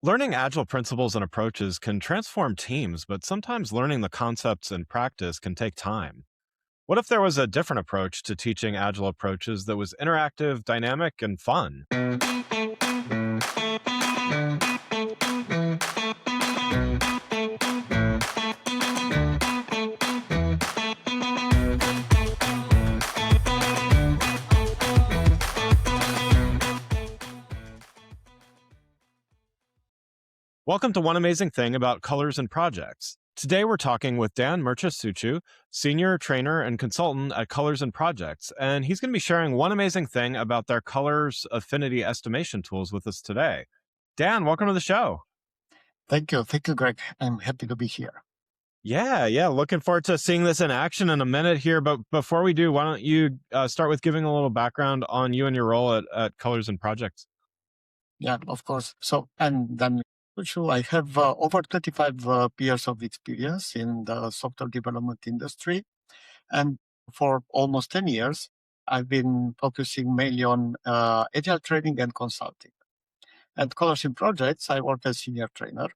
Learning agile principles and approaches can transform teams, but sometimes learning the concepts in practice can take time. What if there was a different approach to teaching agile approaches that was interactive, dynamic, and fun? Welcome to One Amazing Thing About Colors and Projects. Today we're talking with Dan Mircea Suciu, Senior Trainer and Consultant at Colors and Projects, and he's going to be sharing one amazing thing about their colors affinity estimation tools with us today. Dan, welcome to the show. Thank you. Thank you, Greg. I'm happy to be here. Yeah. Looking forward to seeing this in action in a minute here. But before we do, why don't you start with giving a little background on you and your role at Colors and Projects? Yeah, of course. So I'm Dan Suciu. I have over 25 years of experience in the software development industry. And for almost 10 years, I've been focusing mainly on agile training and consulting. At Colors in Projects, I work as senior trainer.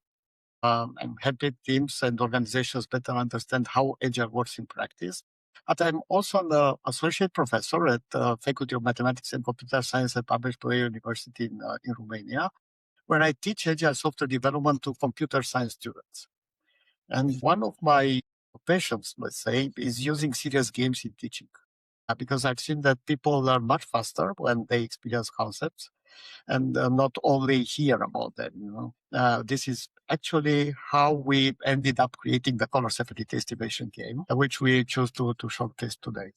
I'm helping teams and organizations better understand how agile works in practice. But I'm also an associate professor at the Faculty of Mathematics and Computer Science at Pablo University in Romania, where I teach agile software development to computer science students. And one of my passions, let's say, is using serious games in teaching, because I've seen that people learn much faster when they experience concepts and not only hear about them. This is actually how we ended up creating the color affinity estimation game, which we choose to showcase today.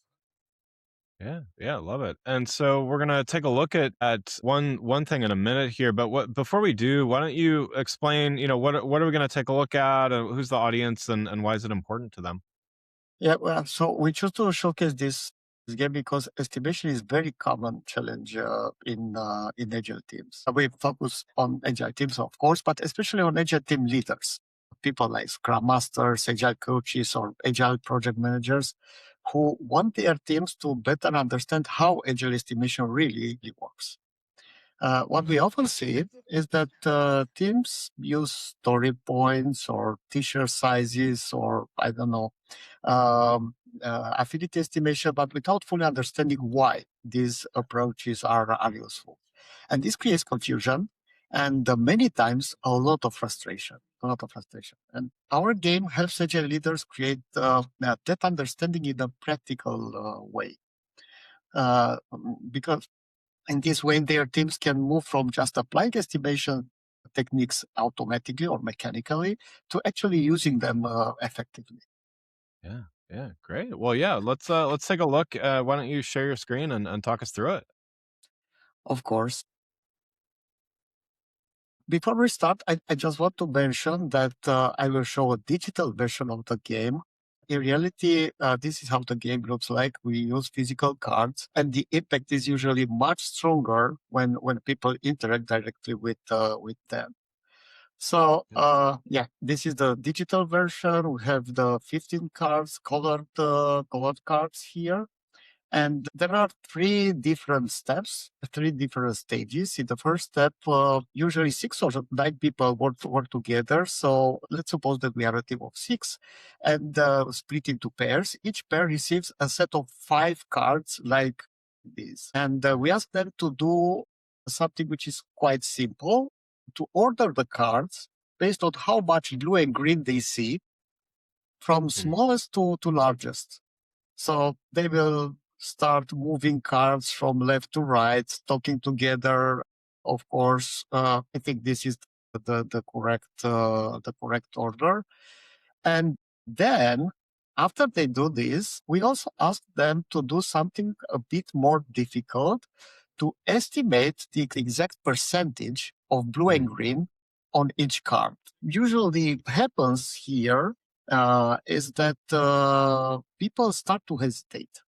Yeah, love it. And so we're gonna take a look at one thing in a minute here. But what before we do, why don't you explain? What are we gonna take a look at? Who's the audience, and why is it important to them? Yeah, well, so we choose to showcase this game because estimation is very common challenge in agile teams. We focus on agile teams, of course, but especially on agile team leaders, people like scrum masters, agile coaches, or agile project managers who want their teams to better understand how agile estimation really works. What we often see is that teams use story points or t-shirt sizes or, I don't know, affinity estimation, but without fully understanding why these approaches are useful. And this creates confusion and many times a lot of frustration. A lot of frustration. And our game helps agile leaders create that understanding in a practical way. Because in this way, their teams can move from just applying estimation techniques automatically or mechanically to actually using them effectively. Yeah, great. Well, yeah, let's take a look. Why don't you share your screen and talk us through it? Of course. Before we start, I just want to mention that I will show a digital version of the game. In reality, this is how the game looks like. We use physical cards, and the impact is usually much stronger when people interact directly with them. So, yeah, this is the digital version. We have the 15 cards, colored cards here. And there are three different steps, three different stages. In the first step, usually 6 or 9 people work together. So let's suppose that we are a team of 6 and split into pairs. Each pair receives a set of 5 cards like this. And we ask them to do something which is quite simple, to order the cards based on how much blue and green they see from smallest to largest. So they will start moving cards from left to right, talking together. Of course, I think this is the correct order. And then after they do this, we also ask them to do something a bit more difficult to estimate the exact percentage of blue and green on each card. Usually happens here is that people start to hesitate.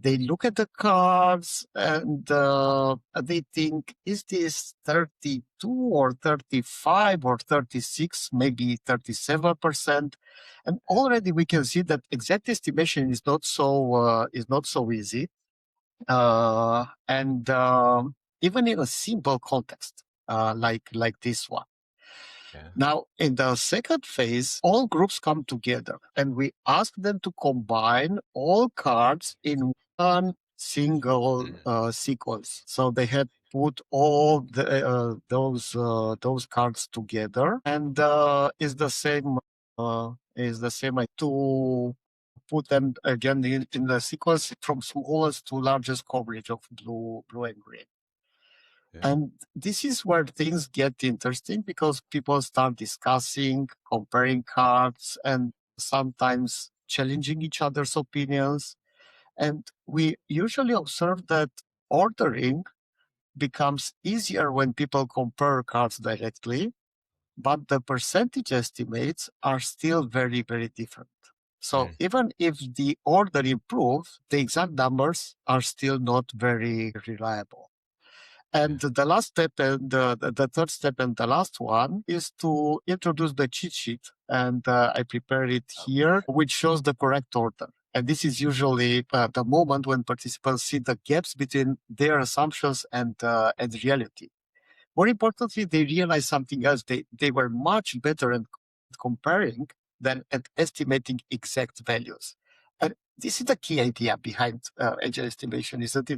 They look at the cards and they think, is this 32 or 35 or 36, maybe 37%? And already we can see that exact estimation is not so easy. And even in a simple context, like this one. Yeah. Now, in the second phase, all groups come together and we ask them to combine all cards in one single Mm. sequence. So they had put all those cards together, and is the same like to put them again in the sequence from smallest to largest coverage of blue and green. Yeah. And this is where things get interesting because people start discussing, comparing cards, and sometimes challenging each other's opinions. And we usually observe that ordering becomes easier when people compare cards directly, but the percentage estimates are still very, very different. So Mm. even if the order improves, the exact numbers are still not very reliable. Yeah. And the last step and the third step and the last one is to introduce the cheat sheet. And I prepare it here, which shows the correct order. And this is usually the moment when participants see the gaps between their assumptions and reality. More importantly, they realize something else. They were much better at comparing than at estimating exact values. And this is the key idea behind agile estimation, is that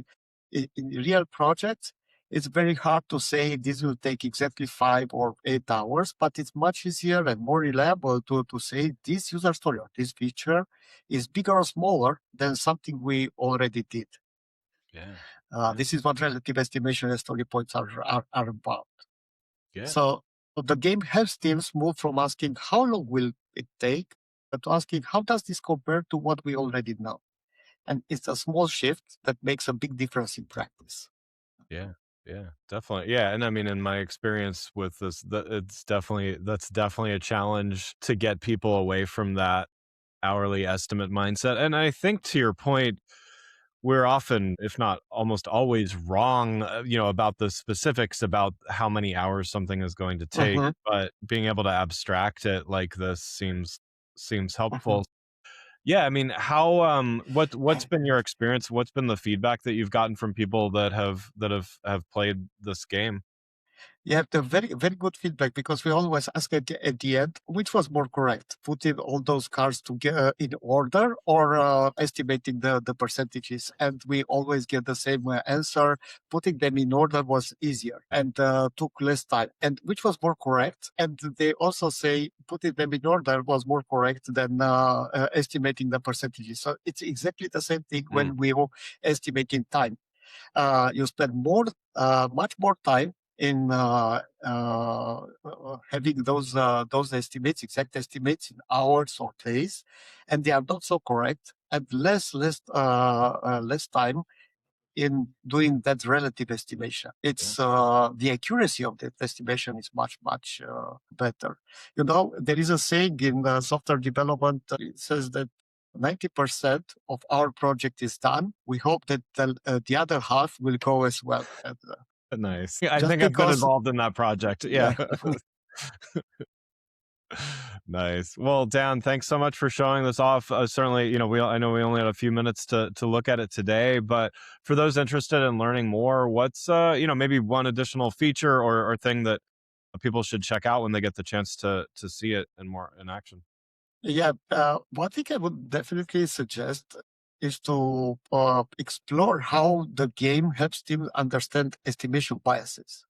in real projects, it's very hard to say this will take exactly 5 or 8 hours, but it's much easier and more reliable to say this user story or this feature is bigger or smaller than something we already did. Yeah. Yeah. This is what relative estimation and story points are about. Yeah. So the game helps teams move from asking how long will it take to asking how does this compare to what we already know. And it's a small shift that makes a big difference in practice. Yeah. Yeah. Definitely. Yeah. And I mean, in my experience with this, that's definitely a challenge to get people away from that hourly estimate mindset. And I think to your point, we're often, if not almost always, wrong, about the specifics about how many hours something is going to take. Mhm, But being able to abstract it like this seems mhm. helpful. Yeah, I mean, how what's been your experience? What's been the feedback that you've gotten from people that have played this game? You have the very, very good feedback because we always ask at the end which was more correct, putting all those cards together in order or estimating the percentages. And we always get the same answer. Putting them in order was easier and took less time. And which was more correct? And they also say putting them in order was more correct than estimating the percentages. So it's exactly the same thing Mm, when we were estimating time. You spend much more time in having those estimates, exact estimates in hours or days, and they are not so correct, and less time in doing that relative estimation. yeah. It's the accuracy of that estimation is much better. You know, there is a saying in software development. It says that 90% of our project is done. We hope that the other half will go as well. And, Nice. Yeah, I just think I've been because, involved in that project. Yeah. yeah, Nice. Well, Dan, thanks so much for showing this off. Certainly, I know we only had a few minutes to look at it today, but for those interested in learning more, what's maybe one additional feature or thing that people should check out when they get the chance to see it in more in action? yeah. One thing I would definitely suggest is to explore how the game helps teams understand estimation biases.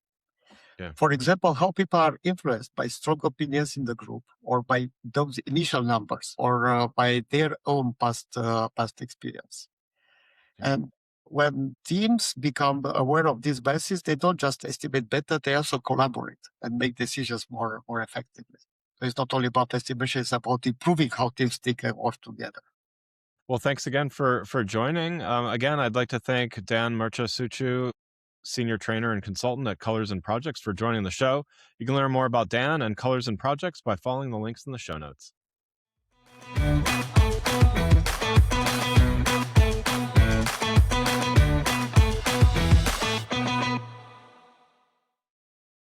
Yeah. For example, how people are influenced by strong opinions in the group, or by those initial numbers, or by their own past experience. Yeah. And when teams become aware of these biases, they don't just estimate better; they also collaborate and make decisions more effectively. So it's not only about estimation; it's about improving how teams think and work together. Well, thanks again for joining. Again, I'd like to thank Dan Mircea Suciu, senior trainer and consultant at Colors and Projects, for joining the show. You can learn more about Dan and Colors and Projects by following the links in the show notes.